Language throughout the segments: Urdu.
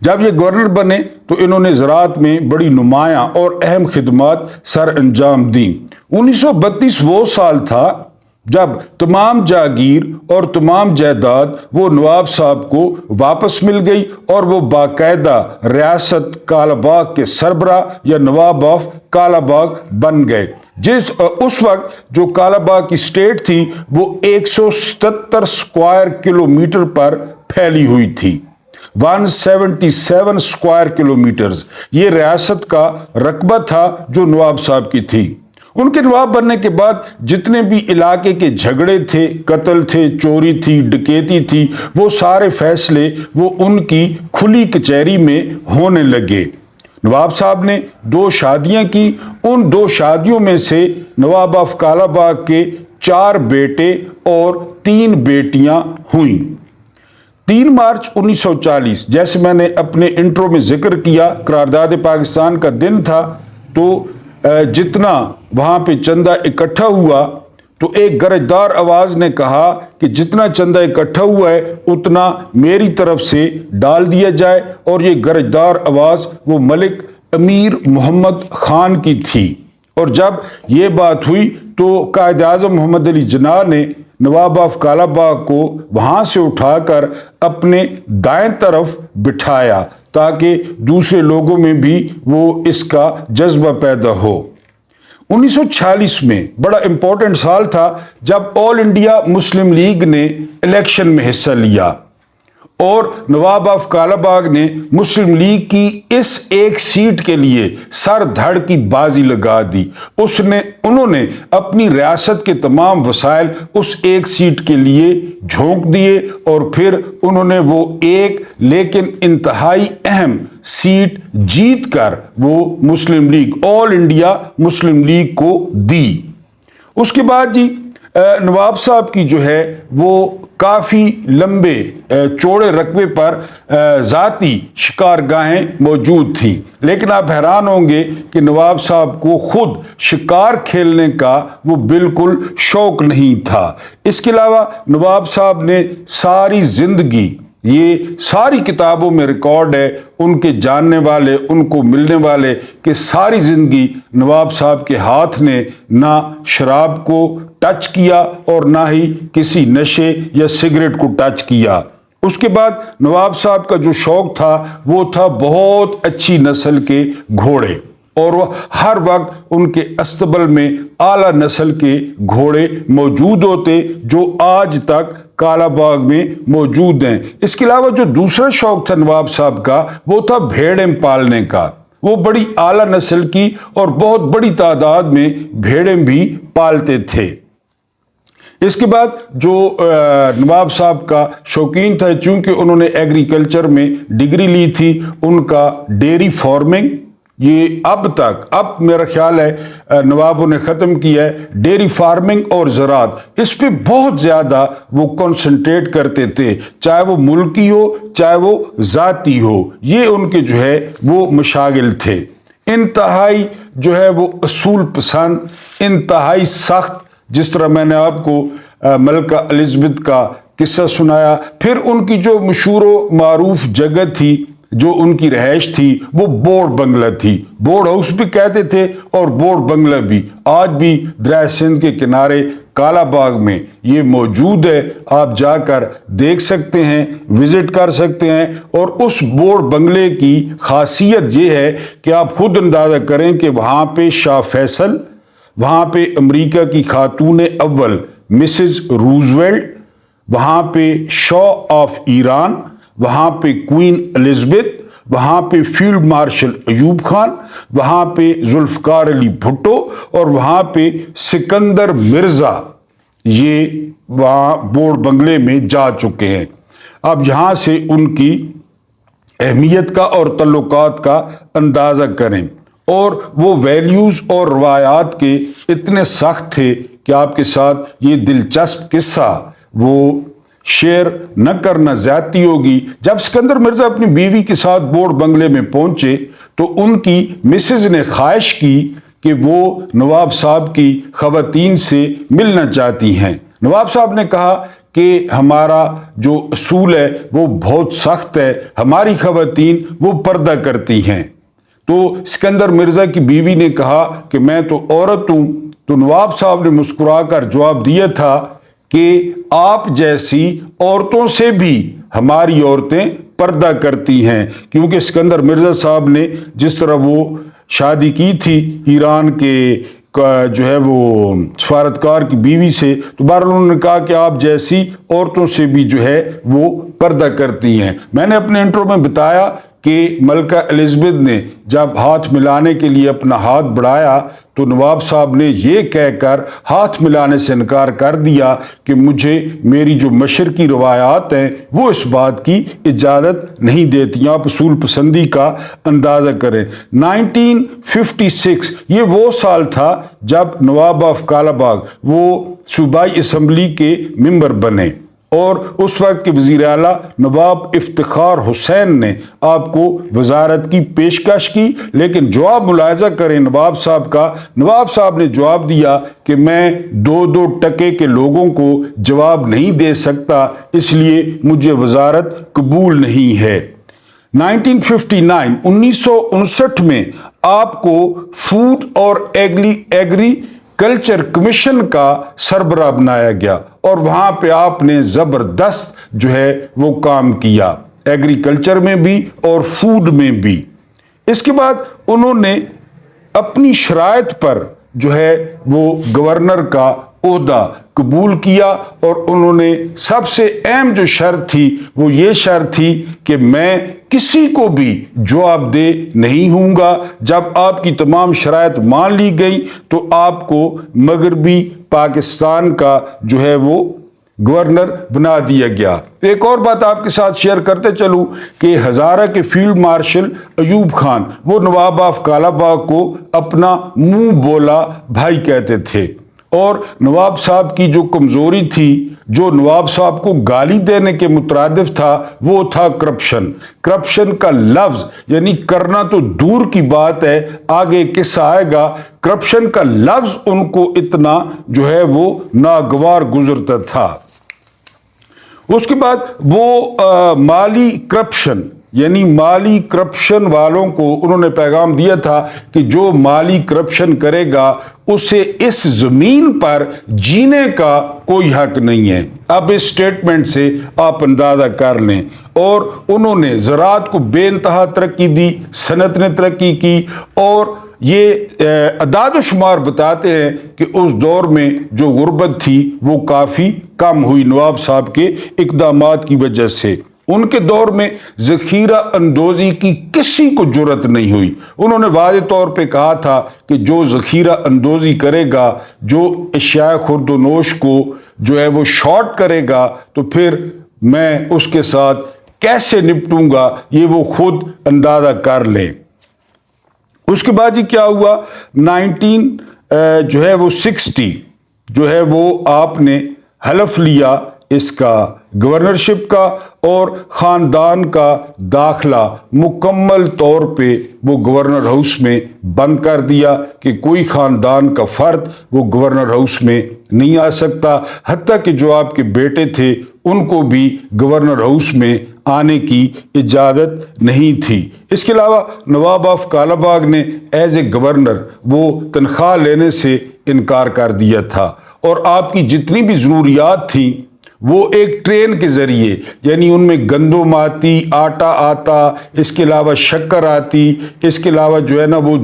جب یہ گورنر بنے تو انہوں نے زراعت میں بڑی نمایاں اور اہم خدمات سر انجام دیں۔ 1932 وہ سال تھا جب تمام جاگیر اور تمام جائیداد وہ نواب صاحب کو واپس مل گئی اور وہ باقاعدہ ریاست کالا باغ کے سربراہ یا نواب آف کالا باغ بن گئے۔ اس وقت جو کالا باغ کی اسٹیٹ تھی وہ 177 اسکوائر کلومیٹر پر پھیلی ہوئی تھی، 177 اسکوائر کلومیٹرز۔ یہ ریاست کا رقبہ تھا جو نواب صاحب کی تھی۔ ان کے نواب بننے کے بعد جتنے بھی علاقے کے جھگڑے تھے، قتل تھے، چوری تھی، ڈکیتی تھی، وہ سارے فیصلے وہ ان کی کھلی کچہری میں ہونے لگے۔ نواب صاحب نے 2 شادیاں کی، ان 2 شادیوں میں سے نواب آف کالا باغ کے 4 بیٹے اور 3 بیٹیاں ہوئیں۔ 3 مارچ 1940 جیسے میں نے اپنے انٹرو میں ذکر کیا، قرارداد پاکستان کا دن تھا، تو جتنا وہاں پہ چندہ اکٹھا ہوا تو ایک گرجدار آواز نے کہا کہ جتنا چندہ اکٹھا ہوا ہے اتنا میری طرف سے ڈال دیا جائے، اور یہ گرجدار آواز وہ ملک امیر محمد خان کی تھی۔ اور جب یہ بات ہوئی تو قائد اعظم محمد علی جناح نے نواب آف کالا باغ کو وہاں سے اٹھا کر اپنے دائیں طرف بٹھایا تاکہ دوسرے لوگوں میں بھی وہ اس کا جذبہ پیدا ہو۔ 1946 میں بڑا امپورٹنٹ سال تھا جب آل انڈیا مسلم لیگ نے الیکشن میں حصہ لیا، اور نواب آف کالا باغ نے مسلم لیگ کی اس ایک سیٹ کے لیے سر دھڑ کی بازی لگا دی۔ انہوں نے اپنی ریاست کے تمام وسائل اس ایک سیٹ کے لیے جھونک دیے، اور پھر انہوں نے وہ ایک لیکن انتہائی اہم سیٹ جیت کر وہ مسلم لیگ، آل انڈیا مسلم لیگ کو دی۔ اس کے بعد نواب صاحب کی جو ہے وہ کافی لمبے چوڑے رقبے پر ذاتی شکارگاہیں موجود تھیں، لیکن آپ حیران ہوں گے کہ نواب صاحب کو خود شکار کھیلنے کا وہ بالکل شوق نہیں تھا۔ اس کے علاوہ نواب صاحب نے ساری زندگی، یہ ساری کتابوں میں ریکارڈ ہے، ان کے جاننے والے، ان کو ملنے والے، کہ ساری زندگی نواب صاحب کے ہاتھ نے نہ شراب کو ٹچ کیا اور نہ ہی کسی نشے یا سگریٹ کو ٹچ کیا۔ اس کے بعد نواب صاحب کا جو شوق تھا وہ تھا بہت اچھی نسل کے گھوڑے، اور وہ ہر وقت ان کے استبل میں اعلیٰ نسل کے گھوڑے موجود ہوتے جو آج تک کالا باغ میں موجود ہیں۔ اس کے علاوہ جو دوسرا شوق تھا نواب صاحب کا وہ تھا بھیڑیں پالنے کا۔ وہ بڑی اعلیٰ نسل کی اور بہت بڑی تعداد میں بھیڑیں بھی پالتے تھے۔ اس کے بعد جو نواب صاحب کا شوقین تھا، چونکہ انہوں نے ایگریکلچر میں ڈگری لی تھی، ان کا ڈیری فارمنگ، یہ اب میرا خیال ہے نوابوں نے ختم کیا ہے، ڈیری فارمنگ اور زراعت، اس پہ بہت زیادہ وہ کنسنٹریٹ کرتے تھے، چاہے وہ ملکی ہو چاہے وہ ذاتی ہو، یہ ان کے جو ہے وہ مشاغل تھے۔ انتہائی جو ہے وہ اصول پسند، انتہائی سخت، جس طرح میں نے آپ کو ملکہ الزبتھ کا قصہ سنایا۔ پھر ان کی جو مشہور و معروف جگہ تھی، جو ان کی رہائش تھی، وہ بورڈ بنگلہ تھی۔ بورڈ ہاؤس بھی کہتے تھے اور بورڈ بنگلہ بھی، آج بھی دریائے سندھ کے کنارے کالا باغ میں یہ موجود ہے۔ آپ جا کر دیکھ سکتے ہیں، وزٹ کر سکتے ہیں، اور اس بورڈ بنگلے کی خاصیت یہ ہے کہ آپ خود اندازہ کریں کہ وہاں پہ شاہ فیصل، وہاں پہ امریکہ کی خاتون اول مسز روزویلٹ، وہاں پہ شاہ آف ایران، وہاں پہ کوئین الزبتھ، وہاں پہ فیلڈ مارشل ایوب خان، وہاں پہ ذوالفقار علی بھٹو، اور وہاں پہ سکندر مرزا، یہ وہاں بورڈ بنگلے میں جا چکے ہیں۔ اب یہاں سے ان کی اہمیت کا اور تعلقات کا اندازہ کریں، اور وہ ویلیوز اور روایات کے اتنے سخت تھے کہ آپ کے ساتھ یہ دلچسپ قصہ وہ شیئر نہ کرنا زیادتی ہوگی۔ جب سکندر مرزا اپنی بیوی کے ساتھ بورڈ بنگلے میں پہنچے تو ان کی مسز نے خواہش کی کہ وہ نواب صاحب کی خواتین سے ملنا چاہتی ہیں۔ نواب صاحب نے کہا کہ ہمارا جو اصول ہے وہ بہت سخت ہے، ہماری خواتین وہ پردہ کرتی ہیں۔ تو اسکندر مرزا کی بیوی نے کہا کہ میں تو عورت ہوں، تو نواب صاحب نے مسکرا کر جواب دیا تھا کہ آپ جیسی عورتوں سے بھی ہماری عورتیں پردہ کرتی ہیں، کیونکہ اسکندر مرزا صاحب نے جس طرح وہ شادی کی تھی ایران کے جو ہے وہ سفارتکار کی بیوی سے، تو بہرحال انہوں نے کہا کہ آپ جیسی عورتوں سے بھی جو ہے وہ پردہ کرتی ہیں۔ میں نے اپنے انٹرو میں بتایا کہ ملکہ الزبتھ نے جب ہاتھ ملانے کے لیے اپنا ہاتھ بڑھایا تو نواب صاحب نے یہ کہہ کر ہاتھ ملانے سے انکار کر دیا کہ مجھے میری جو مشرقی روایات ہیں وہ اس بات کی اجازت نہیں دیتی۔ آپ اصول پسندی کا اندازہ کریں۔ 1956 یہ وہ سال تھا جب نواب آف کالاباغ وہ صوبائی اسمبلی کے ممبر بنے، اور اس وقت کے وزیر اعلیٰ نواب افتخار حسین نے آپ کو وزارت کی پیشکش کی، لیکن جواب ملاحظہ کریں نواب صاحب کا، نواب صاحب نے جواب دیا کہ میں 2 ٹکے کے لوگوں کو جواب نہیں دے سکتا، اس لیے مجھے وزارت قبول نہیں ہے۔ 1959 میں آپ کو فوڈ اور ایگری کلچر کمیشن کا سربراہ بنایا گیا، اور وہاں پہ آپ نے زبردست جو ہے وہ کام کیا، ایگریکلچر میں بھی اور فوڈ میں بھی۔ اس کے بعد انہوں نے اپنی شرائط پر جو ہے وہ گورنر کا عہدہ قبول کیا، اور انہوں نے سب سے اہم جو شرط تھی وہ یہ شرط تھی کہ میں کسی کو بھی جواب دہ نہیں ہوں گا۔ جب آپ کی تمام شرائط مان لی گئی تو آپ کو مغربی پاکستان کا جو ہے وہ گورنر بنا دیا گیا۔ ایک اور بات آپ کے ساتھ شیئر کرتے چلوں کہ ہزارہ کے فیلڈ مارشل ایوب خان وہ نواب آف کالاباغ کو اپنا منہ بولا بھائی کہتے تھے، اور نواب صاحب کی جو کمزوری تھی، جو نواب صاحب کو گالی دینے کے مترادف تھا، وہ تھا کرپشن۔ کرپشن کا لفظ یعنی کرنا تو دور کی بات ہے، آگے قصہ آئے گا، کرپشن کا لفظ ان کو اتنا جو ہے وہ ناگوار گزرتا تھا۔ اس کے بعد وہ مالی کرپشن یعنی مالی کرپشن والوں کو انہوں نے پیغام دیا تھا کہ جو مالی کرپشن کرے گا اسے اس زمین پر جینے کا کوئی حق نہیں ہے۔ اب اس سٹیٹمنٹ سے آپ اندازہ کر لیں، اور انہوں نے زراعت کو بے انتہا ترقی دی، صنعت نے ترقی کی، اور یہ اعداد و شمار بتاتے ہیں کہ اس دور میں جو غربت تھی وہ کافی کم ہوئی نواب صاحب کے اقدامات کی وجہ سے۔ ان کے دور میں ذخیرہ اندوزی کی کسی کو جرت نہیں ہوئی۔ انہوں نے واضح طور پہ کہا تھا کہ جو ذخیرہ اندوزی کرے گا، جو اشیاء خورد و نوش کو جو ہے وہ شارٹ کرے گا، تو پھر میں اس کے ساتھ کیسے نپٹوں گا یہ وہ خود اندازہ کر لیں۔ اس کے بعد ہی کیا ہوا، 1960 جو ہے وہ آپ نے حلف لیا اس کا گورنرشپ کا، اور خاندان کا داخلہ مکمل طور پہ وہ گورنر ہاؤس میں بند کر دیا کہ کوئی خاندان کا فرد وہ گورنر ہاؤس میں نہیں آ سکتا، حتیٰ کہ جو آپ کے بیٹے تھے ان کو بھی گورنر ہاؤس میں آنے کی اجازت نہیں تھی۔ اس کے علاوہ نواب آف کالاباغ نے ایز اے گورنر وہ تنخواہ لینے سے انکار کر دیا تھا، اور آپ کی جتنی بھی ضروریات تھیں وہ ایک ٹرین کے ذریعے، یعنی ان میں گندم آتی، آٹا آتا، اس کے علاوہ شکر آتی، اس کے علاوہ جو ہے نا وہ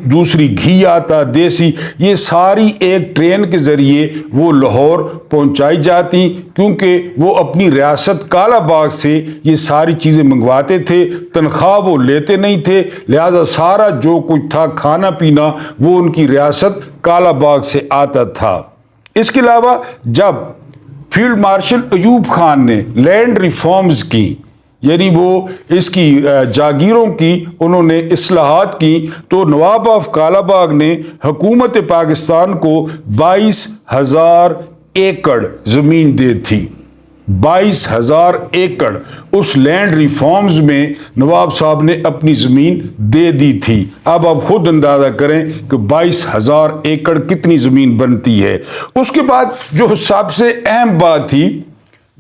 دوسری گھی آتا دیسی، یہ ساری ایک ٹرین کے ذریعے وہ لاہور پہنچائی جاتی، کیونکہ وہ اپنی ریاست کالا باغ سے یہ ساری چیزیں منگواتے تھے، تنخواہ وہ لیتے نہیں تھے، لہذا سارا جو کچھ تھا کھانا پینا وہ ان کی ریاست کالا باغ سے آتا تھا۔ اس کے علاوہ جب فیلڈ مارشل ایوب خان نے لینڈ ریفارمز کی، یعنی وہ اس کی جاگیروں کی انہوں نے اصلاحات کی، تو نواب آف کالاباغ نے حکومت پاکستان کو 22,000 ایکڑ زمین دی تھی۔ 22,000 ایکڑ اس لینڈ ریفارمز میں نواب صاحب نے اپنی زمین دے دی تھی۔ اب آپ خود اندازہ کریں کہ 22,000 ایکڑ کتنی زمین بنتی ہے۔ اس کے بعد جو سب سے اہم بات تھی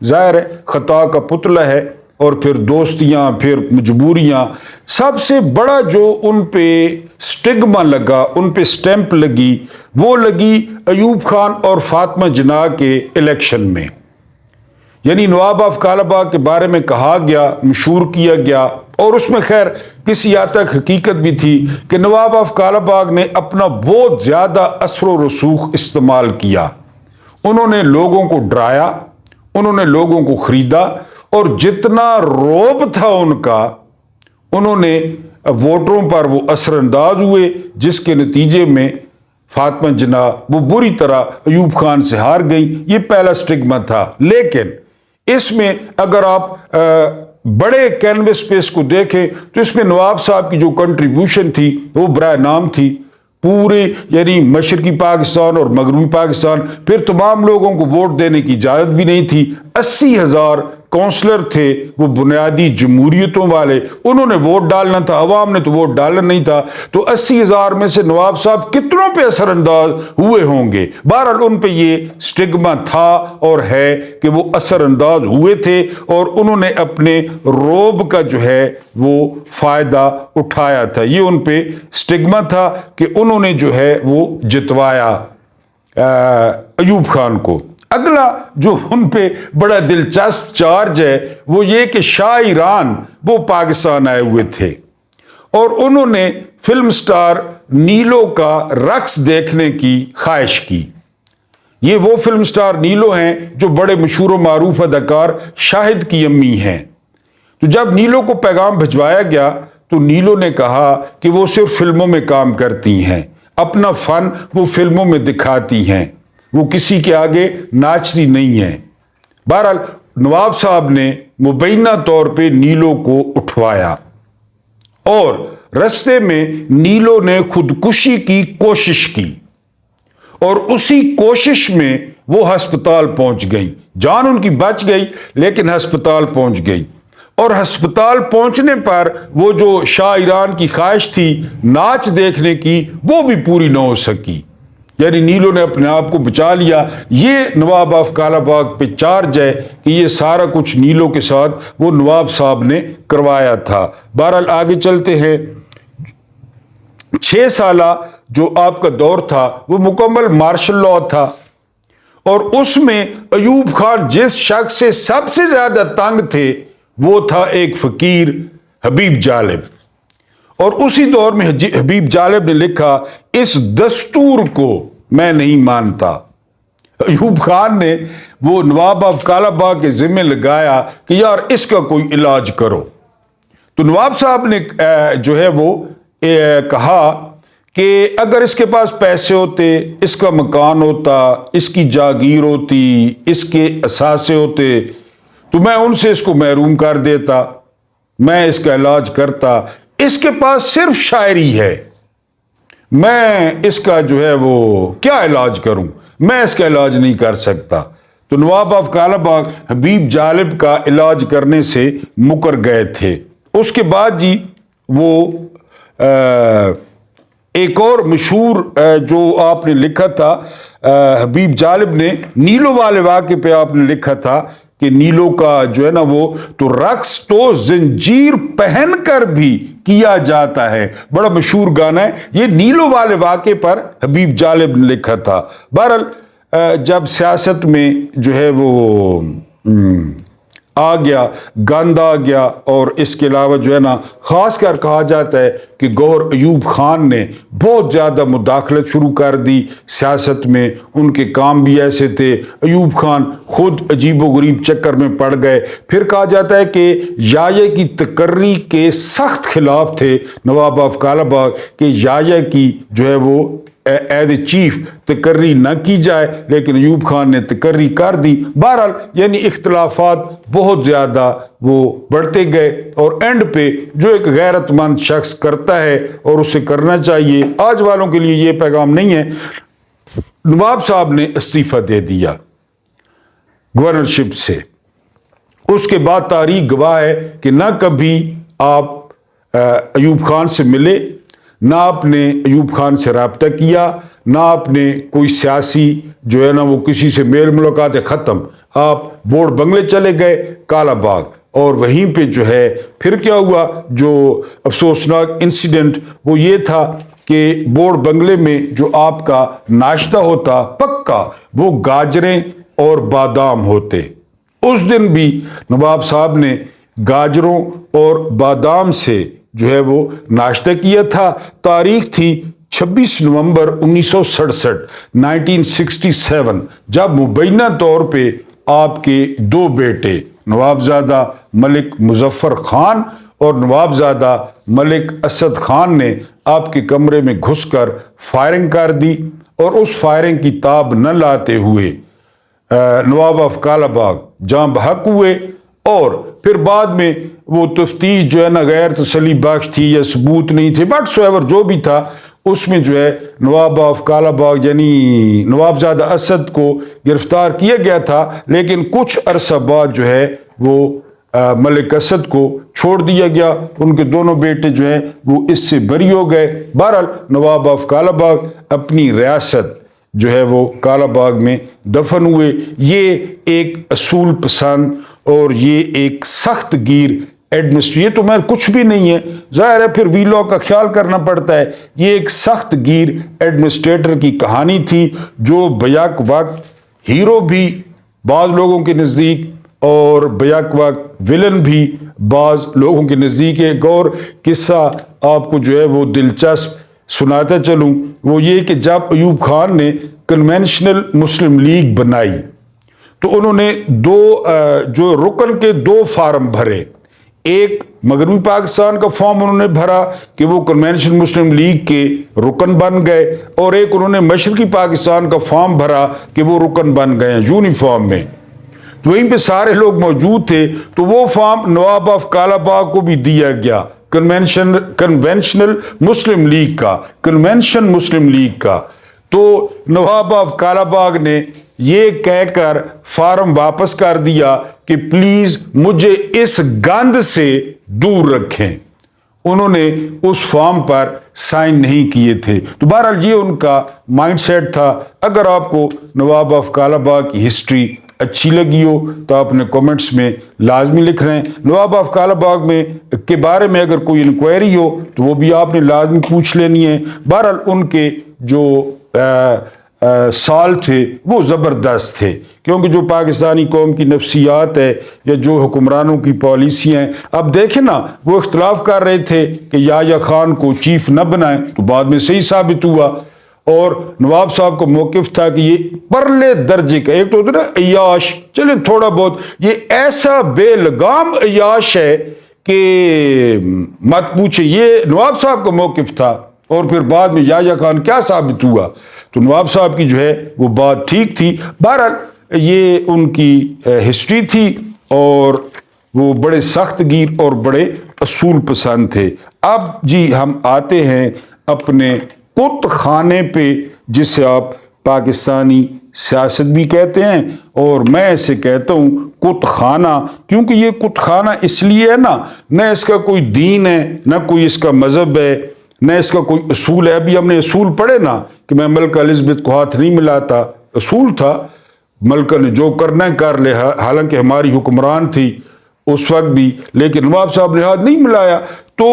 ظاہر ہے خطا کا پتلا ہے، اور پھر دوستیاں، پھر مجبوریاں۔ سب سے بڑا جو ان پہ سٹگما لگا، ان پہ سٹیمپ لگی، وہ لگی ایوب خان اور فاطمہ جناح کے الیکشن میں۔ یعنی نواب آف کالاباغ کے بارے میں کہا گیا، مشہور کیا گیا، اور اس میں خیر کسی حد تک حقیقت بھی تھی کہ نواب آف کالاباغ نے اپنا بہت زیادہ اثر و رسوخ استعمال کیا۔ انہوں نے لوگوں کو ڈرایا، انہوں نے لوگوں کو خریدا، اور جتنا روب تھا ان کا، انہوں نے ووٹروں پر وہ اثر انداز ہوئے، جس کے نتیجے میں فاطمہ جناح وہ بری طرح ایوب خان سے ہار گئی۔ یہ پہلا سٹگما تھا۔ لیکن اس میں اگر آپ بڑے کینوس پہ اس کو دیکھیں تو اس میں نواب صاحب کی جو کنٹریبیوشن تھی وہ برائے نام تھی۔ پورے یعنی مشرقی پاکستان اور مغربی پاکستان، پھر تمام لوگوں کو ووٹ دینے کی اجازت بھی نہیں تھی۔ 80,000 کونسلر تھے وہ بنیادی جمہوریتوں والے، انہوں نے ووٹ ڈالنا تھا، عوام نے تو ووٹ ڈالنا نہیں تھا۔ تو 80,000 میں سے نواب صاحب کتنوں پہ اثر انداز ہوئے ہوں گے؟ بہرحال ان پہ یہ سٹگما تھا اور ہے کہ وہ اثر انداز ہوئے تھے، اور انہوں نے اپنے روب کا جو ہے وہ فائدہ اٹھایا تھا۔ یہ ان پہ سٹگما تھا کہ انہوں نے جو ہے وہ جتوایا ایوب خان کو۔ اگلا جو ان پہ بڑا دلچسپ چارج ہے وہ یہ کہ شاہ ایران وہ پاکستان آئے ہوئے تھے، اور انہوں نے فلم سٹار نیلو کا رقص دیکھنے کی خواہش کی۔ یہ وہ فلم سٹار نیلو ہیں جو بڑے مشہور و معروف اداکار شاہد کی امی ہیں۔ تو جب نیلو کو پیغام بھجوایا گیا تو نیلو نے کہا کہ وہ صرف فلموں میں کام کرتی ہیں، اپنا فن وہ فلموں میں دکھاتی ہیں، وہ کسی کے آگے ناچتی نہیں ہیں۔ بہرحال نواب صاحب نے مبینہ طور پہ نیلو کو اٹھوایا، اور رستے میں نیلو نے خودکشی کی کوشش کی، اور اسی کوشش میں وہ ہسپتال پہنچ گئی۔ جان ان کی بچ گئی لیکن ہسپتال پہنچ گئی، اور ہسپتال پہنچنے پر وہ جو شاہ ایران کی خواہش تھی ناچ دیکھنے کی وہ بھی پوری نہ ہو سکی۔ یعنی نیلو نے اپنے آپ کو بچا لیا۔ یہ نواب آف کالاباغ پہ چارج ہے کہ یہ سارا کچھ نیلو کے ساتھ وہ نواب صاحب نے کروایا تھا۔ بہرحال آگے چلتے ہیں۔ 6 سالہ جو آپ کا دور تھا وہ مکمل مارشل لاء تھا، اور اس میں ایوب خان جس شخص سے سب سے زیادہ تنگ تھے وہ تھا ایک فقیر حبیب جالب، اور اسی دور میں حبیب جالب نے لکھا اس دستور کو میں نہیں مانتا۔ ایوب خان نے وہ نواب آف کالاباغ کے ذمہ لگایا کہ یار اس کا کوئی علاج کرو۔ تو نواب صاحب نے جو ہے وہ کہا کہ اگر اس کے پاس پیسے ہوتے، اس کا مکان ہوتا، اس کی جاگیر ہوتی، اس کے اثاثے ہوتے، تو میں ان سے اس کو محروم کر دیتا، میں اس کا علاج کرتا۔ اس کے پاس صرف شاعری ہے، میں اس کا جو ہے وہ کیا علاج کروں، میں اس کا علاج نہیں کر سکتا۔ تو نواب آف کالاباغ حبیب جالب کا علاج کرنے سے مکر گئے تھے۔ اس کے بعد جی وہ ایک اور مشہور جو آپ نے لکھا تھا حبیب جالب نے، نیلو والے واقعے پہ آپ نے لکھا تھا کہ نیلو کا جو ہے نا وہ تو رقص تو زنجیر پہن کر بھی کیا جاتا ہے، بڑا مشہور گانا ہے یہ، نیلو والے واقعے پر حبیب جالب نے لکھا تھا۔ بہرحال جب سیاست میں جو ہے وہ آ گیا، گند آ گیا، اور اس کے علاوہ جو ہے نا خاص کر کہا جاتا ہے کہ گوہر ایوب خان نے بہت زیادہ مداخلت شروع کر دی سیاست میں، ان کے کام بھی ایسے تھے، ایوب خان خود عجیب و غریب چکر میں پڑ گئے۔ پھر کہا جاتا ہے کہ یاحییٰ کی تقرری کے سخت خلاف تھے نواب آف کالاباغ کہ یاحییٰ کی جو ہے وہ ایز اے چیف تقرری نہ کی جائے، لیکن ایوب خان نے تقرری کر دی۔ بہرحال یعنی اختلافات بہت زیادہ وہ بڑھتے گئے، اور اینڈ پہ جو ایک غیرت مند شخص کرتا ہے اور اسے کرنا چاہیے، آج والوں کے لیے یہ پیغام نہیں ہے، نواب صاحب نے استعفیٰ دے دیا گورنرشپ سے۔ اس کے بعد تاریخ گواہ ہے کہ نہ کبھی آپ ایوب خان سے ملے، نہ آپ نے ایوب خان سے رابطہ کیا، نہ آپ نے کوئی سیاسی جو ہے نا وہ کسی سے میل ملاقات ختم۔ آپ بورڈ بنگلے چلے گئے کالا باغ، اور وہیں پہ جو ہے پھر کیا ہوا، جو افسوسناک انسیڈنٹ وہ یہ تھا کہ بورڈ بنگلے میں جو آپ کا ناشتہ ہوتا پکا وہ گاجریں اور بادام ہوتے۔ اس دن بھی نواب صاحب نے گاجروں اور بادام سے جو ہے وہ ناشتہ کیا تھا۔ تاریخ تھی 26 نومبر 1967 1967، جب مبینہ طور پہ آپ کے دو بیٹے نوابزادہ ملک مظفر خان اور نوابزادہ ملک اسد خان نے آپ کے کمرے میں گھس کر فائرنگ کر دی، اور اس فائرنگ کی تاب نہ لاتے ہوئے نواب آف کالا باغ جاں بحق ہوئے، اور پھر بعد میں وہ تفتیش جو ہے نا غیر تسلی بخش تھی یا ثبوت نہیں تھے، واٹس ایور جو بھی تھا، اس میں جو ہے نواب آف کالا باغ یعنی نوابزادہ اسد کو گرفتار کیا گیا تھا، لیکن کچھ عرصہ بعد جو ہے وہ ملک اسد کو چھوڑ دیا گیا۔ ان کے دونوں بیٹے جو ہیں وہ اس سے بری ہو گئے۔ بہرحال نواب آف کالا باغ اپنی ریاست جو ہے وہ کالا باغ میں دفن ہوئے۔ یہ ایک اصول پسند اور یہ ایک سخت گیر ایڈمنسٹریٹر، یہ تو میں کچھ بھی نہیں ہے، ظاہر ہے پھر وی لاء کا خیال کرنا پڑتا ہے۔ یہ ایک سخت گیر ایڈمنسٹریٹر کی کہانی تھی، جو بیک وقت ہیرو بھی بعض لوگوں کے نزدیک اور بیک وقت ولن بھی بعض لوگوں کے نزدیک۔ ایک اور قصہ آپ کو جو ہے وہ دلچسپ سناتا چلوں، وہ یہ کہ جب ایوب خان نے کنونشنل مسلم لیگ بنائی تو انہوں نے جو رکن کے دو فارم بھرے، ایک مغربی پاکستان کا فارم انہوں نے بھرا کہ وہ کنونشنل مسلم لیگ کے رکن بن گئے، اور ایک انہوں نے مشرقی پاکستان کا فارم بھرا کہ وہ رکن بن گئے یونیفارم میں۔ تو وہیں پہ سارے لوگ موجود تھے، تو وہ form Nawab of Kala Bagh کو بھی دیا گیا، کنونشنل مسلم لیگ کا، کنونشن مسلم لیگ کا۔ تو نواب آف کالا باغ نے یہ کہہ کر فارم واپس کر دیا کہ پلیز مجھے اس گند سے دور رکھیں۔ انہوں نے اس فارم پر سائن نہیں کیے تھے۔ تو بہرحال یہ ان کا مائنڈ سیٹ تھا۔ اگر آپ کو نواب آف کالا باغ کی ہسٹری اچھی لگی ہو تو آپ نے کومنٹس میں لازمی لکھ رہے ہیں۔ نواب آف کالا باغ میں کے بارے میں اگر کوئی انکوائری ہو تو وہ بھی آپ نے لازمی پوچھ لینی ہے۔ بہرحال ان کے جو سال تھے وہ زبردست تھے، کیونکہ جو پاکستانی قوم کی نفسیات ہے یا جو حکمرانوں کی پالیسیاں ہیں، اب دیکھیں نا، وہ اختلاف کر رہے تھے کہ یحییٰ خان کو چیف نہ بنائیں، تو بعد میں صحیح ثابت ہوا، اور نواب صاحب کا موقف تھا کہ یہ پرلے درجے کا، ایک تو ہوتا نا عیاش، چلیں تھوڑا بہت، یہ ایسا بے لگام عیاش ہے کہ مت پوچھے، یہ نواب صاحب کا موقف تھا۔ اور پھر بعد میں یحییٰ خان کیا ثابت ہوا، تو نواب صاحب کی جو ہے وہ بات ٹھیک تھی۔ بہرحال یہ ان کی ہسٹری تھی، اور وہ بڑے سخت گیر اور بڑے اصول پسند تھے۔ اب جی ہم آتے ہیں اپنے کت خانے پہ، جسے آپ پاکستانی سیاست بھی کہتے ہیں، اور میں اسے کہتا ہوں کت خانہ، کیونکہ یہ کت خانہ اس لیے ہے نا، نہ اس کا کوئی دین ہے، نہ کوئی اس کا مذہب ہے، نہ اس کا کوئی اصول ہے۔ ابھی ہم نے اصول پڑھے نا کہ میں ملکہ الزبتھ کو ہاتھ نہیں ملاتا، اصول تھا ملکہ نے جو کرنا ہے کر لے، حالانکہ ہماری حکمران تھی اس وقت بھی، لیکن نواب صاحب نے ہاتھ نہیں ملایا۔ تو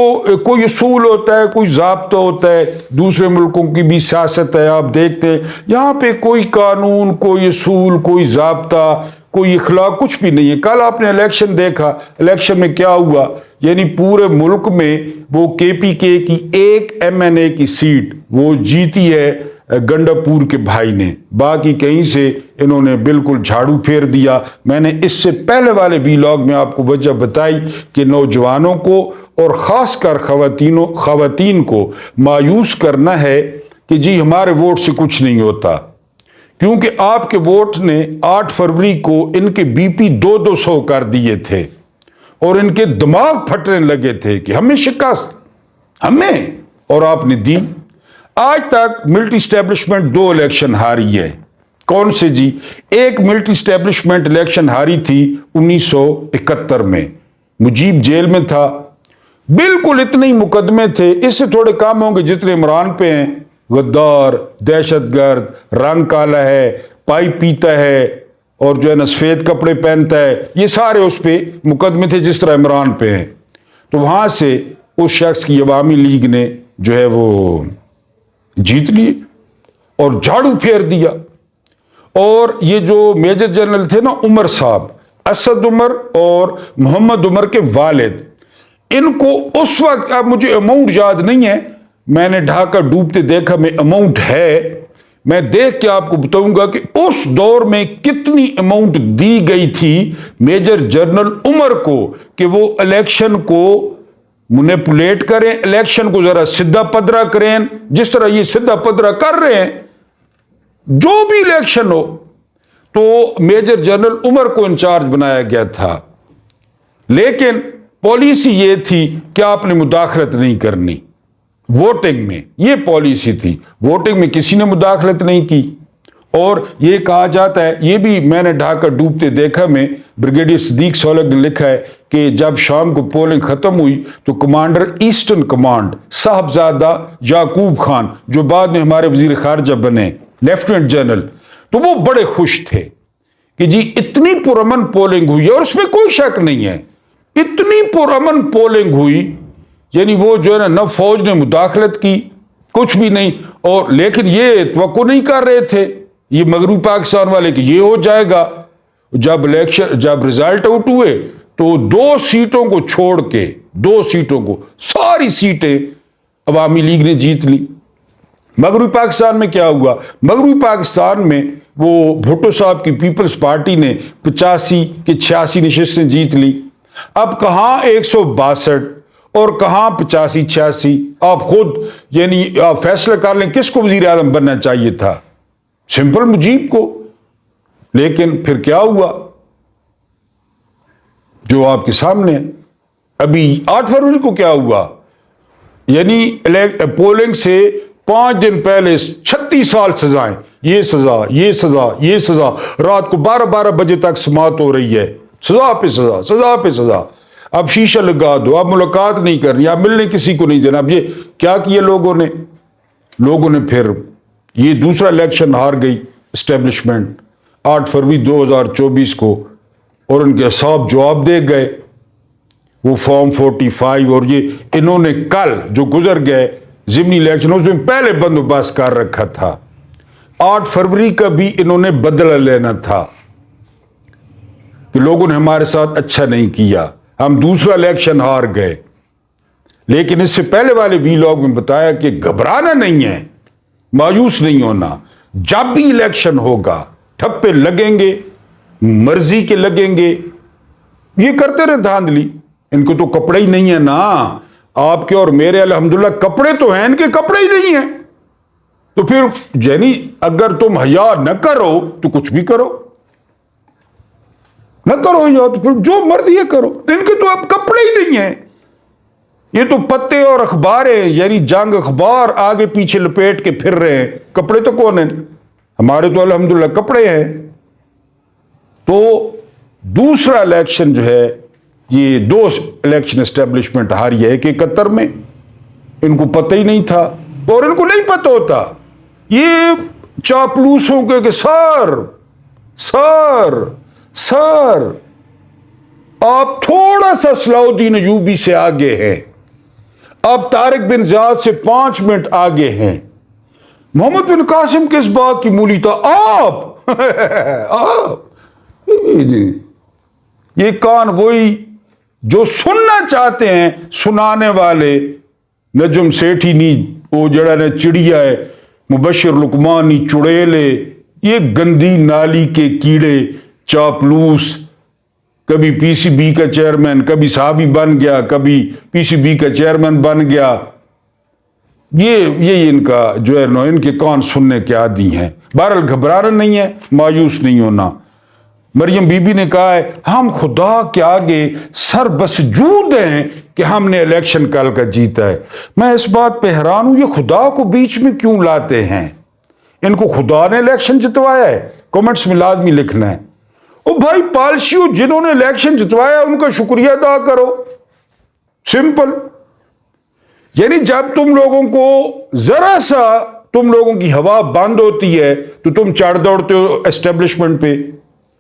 کوئی اصول ہوتا ہے، کوئی ضابطہ ہوتا ہے، دوسرے ملکوں کی بھی سیاست ہے، آپ دیکھتے ہیں یہاں پہ کوئی قانون، کوئی اصول، کوئی ضابطہ، کوئی اخلاق کچھ بھی نہیں ہے۔ کل آپ نے الیکشن دیکھا، الیکشن میں کیا ہوا، یعنی پورے ملک میں وہ کے پی کے کی ایک ایم این اے کی سیٹ وہ جیتی ہے گنڈا پور کے بھائی نے، باقی کہیں سے انہوں نے بالکل جھاڑو پھیر دیا۔ میں نے اس سے پہلے والے ویلاگ میں آپ کو وجہ بتائی کہ نوجوانوں کو اور خاص کر خواتین کو مایوس کرنا ہے کہ جی ہمارے ووٹ سے کچھ نہیں ہوتا، کیونکہ آپ کے ووٹ نے 8 فروری کو ان کے بی پی 200 کر دیے تھے، اور ان کے دماغ پھٹنے لگے تھے کہ ہمیں شکست، ہمیں، اور آپ نے دی۔ آج تک ملٹری اسٹیبلشمنٹ 2 الیکشن ہاری ہے۔ کون سے جی؟ ایک ملٹری اسٹیبلشمنٹ الیکشن ہاری تھی 1971 میں، مجیب جیل میں تھا، بالکل اتنے ہی مقدمے تھے، اس سے تھوڑے کام ہوں گے جتنے عمران پہ ہیں، غدار، دہشت گرد، رنگ کالا ہے، پائی پیتا ہے، اور جو ہے نا سفید کپڑے پہنتا ہے، یہ سارے اس پہ مقدمے تھے جس طرح عمران پہ ہیں. تو وہاں سے اس شخص کی عوامی لیگ نے جو ہے وہ جیت لیے اور جھاڑو پھیر دیا. اور یہ جو میجر جنرل تھے نا عمر صاحب، اسد عمر اور محمد عمر کے والد، ان کو اس وقت، اب مجھے اماؤنٹ یاد نہیں ہے، میں نے ڈھاکہ ڈوبتے دیکھا میں اماؤنٹ ہے، میں دیکھ کے آپ کو بتاؤں گا کہ اس دور میں کتنی اماؤنٹ دی گئی تھی میجر جنرل عمر کو کہ وہ الیکشن کو مینیپولیٹ کریں، الیکشن کو ذرا سدھا پدرا کریں، جس طرح یہ سدھا پدرا کر رہے ہیں. جو بھی الیکشن ہو تو میجر جنرل عمر کو انچارج بنایا گیا تھا، لیکن پالیسی یہ تھی کہ آپ نے مداخلت نہیں کرنی ووٹنگ میں. یہ پالیسی تھی، ووٹنگ میں کسی نے مداخلت نہیں کی. اور یہ کہا جاتا ہے، یہ بھی میں نے ڈھاکہ ڈوبتے دیکھا میں، بریگیڈیئر صدیق سولک نے لکھا ہے کہ جب شام کو پولنگ ختم ہوئی تو کمانڈر ایسٹرن کمانڈ صاحبزادہ یعقوب خان، جو بعد میں ہمارے وزیر خارجہ بنے، لیفٹیننٹ جنرل، تو وہ بڑے خوش تھے کہ جی اتنی پرامن پولنگ ہوئی ہے، اور اس میں کوئی شک نہیں ہے، اتنی پرامن پولنگ ہوئی، یعنی وہ جو ہے نا نہ فوج نے مداخلت کی، کچھ بھی نہیں. اور لیکن یہ توقع نہیں کر رہے تھے یہ مغربی پاکستان والے کہ یہ ہو جائے گا. جب رزلٹ آؤٹ ہوئے تو 2 سیٹوں کو چھوڑ کے 2 سیٹوں کو ساری سیٹیں عوامی لیگ نے جیت لی. مغربی پاکستان میں کیا ہوا؟ مغربی پاکستان میں وہ بھٹو صاحب کی پیپلز پارٹی نے 85 کی 86 نشستیں جیت لی. اب کہاں 162 اور کہاں 85 86؟ آپ خود یعنی آپ فیصلہ کر لیں کس کو وزیر اعظم بننا چاہیے تھا. سمپل مجیب کو. لیکن پھر کیا ہوا جو آپ کے سامنے ابھی 8 فروری کو کیا ہوا؟ یعنی پولنگ سے 5 دن پہلے 36 سال سزائیں، یہ سزا، یہ سزا، یہ سزا، رات کو 12 بجے تک سماعت ہو رہی ہے، سزا پہ سزا، سزا پہ سزا. اب شیشہ لگا دو، اب ملاقات نہیں کرنی، اب ملنے کسی کو نہیں دینا. اب یہ کیا کیا لوگوں نے پھر یہ دوسرا الیکشن ہار گئی اسٹیبلشمنٹ 8 فروری 2024 کو، اور ان کے اصحاب جواب دے گئے وہ فارم 45. اور یہ انہوں نے کل جو گزر گئے ضمنی الیکشن، اس میں پہلے بندوبست کر رکھا تھا. 8 فروری کا بھی انہوں نے بدلہ لینا تھا کہ لوگوں نے ہمارے ساتھ اچھا نہیں کیا، ہم دوسرا الیکشن ہار گئے. لیکن اس سے پہلے والے وی لاگ میں بتایا کہ گھبرانا نہیں ہے، مایوس نہیں ہونا. جب بھی الیکشن ہوگا ٹھپے لگیں گے، مرضی کے لگیں گے. یہ کرتے رہے دھاندلی، ان کو تو کپڑے ہی نہیں ہے نا. آپ کے اور میرے الحمدللہ کپڑے تو ہیں، ان کے کپڑے ہی نہیں ہیں. تو پھر یعنی اگر تم حیا نہ کرو تو کچھ بھی کرو، نہ کرو یا تو پھر جو مرضی ہے کرو. ان کے تو اب کپڑے ہی نہیں ہیں. یہ تو پتے اور اخباریں، یعنی جنگ اخبار آگے پیچھے لپیٹ کے پھر رہے ہیں. کپڑے تو کون ہیں؟ ہمارے تو الحمدللہ کپڑے ہیں. تو دوسرا الیکشن جو ہے، یہ 2 الیکشن اسٹیبلشمنٹ ہاری ہے. 71 میں ان کو پتہ ہی نہیں تھا، اور ان کو نہیں پتہ ہوتا. یہ چاپلوسوں کے کہ سر آپ تھوڑا سا صلاح الدین ایوبی سے آگے ہیں، آپ طارق بن زیاد سے 5 منٹ آگے ہیں. محمد بن قاسم کس بات کی مولی تھا؟ آپ یہ کان وہی جو سننا چاہتے ہیں سنانے والے، نجم سیٹھی نی وہ جڑا نے چڑیا ہے، مبشر لقمانی چڑیلے، یہ گندی نالی کے کیڑے چاپلوس. کبھی پی سی بی کا چیئرمین، کبھی صحافی بن گیا، کبھی پی سی بی کا چیئرمین بن گیا. یہ ان کا جو ہے نا، ان کے کان سننے کے عادی ہیں. بہرحال گھبرانا نہیں ہے، مایوس نہیں ہونا. مریم بی بی نے کہا ہے ہم خدا کے آگے سر بسجود ہیں کہ ہم نے الیکشن کل کا جیتا ہے. میں اس بات پہ حیران ہوں، یہ خدا کو بیچ میں کیوں لاتے ہیں؟ ان کو خدا نے الیکشن جتوایا ہے؟ کمنٹس میں لازمی لکھنا ہے. او بھائی پالشیو، جنہوں نے الیکشن جتوایا ان کا شکریہ ادا کرو. سمپل. یعنی جب تم لوگوں کو ذرا سا تم لوگوں کی ہوا بند ہوتی ہے تو تم چڑھ دوڑتے ہو اسٹیبلشمنٹ پہ.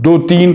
2-3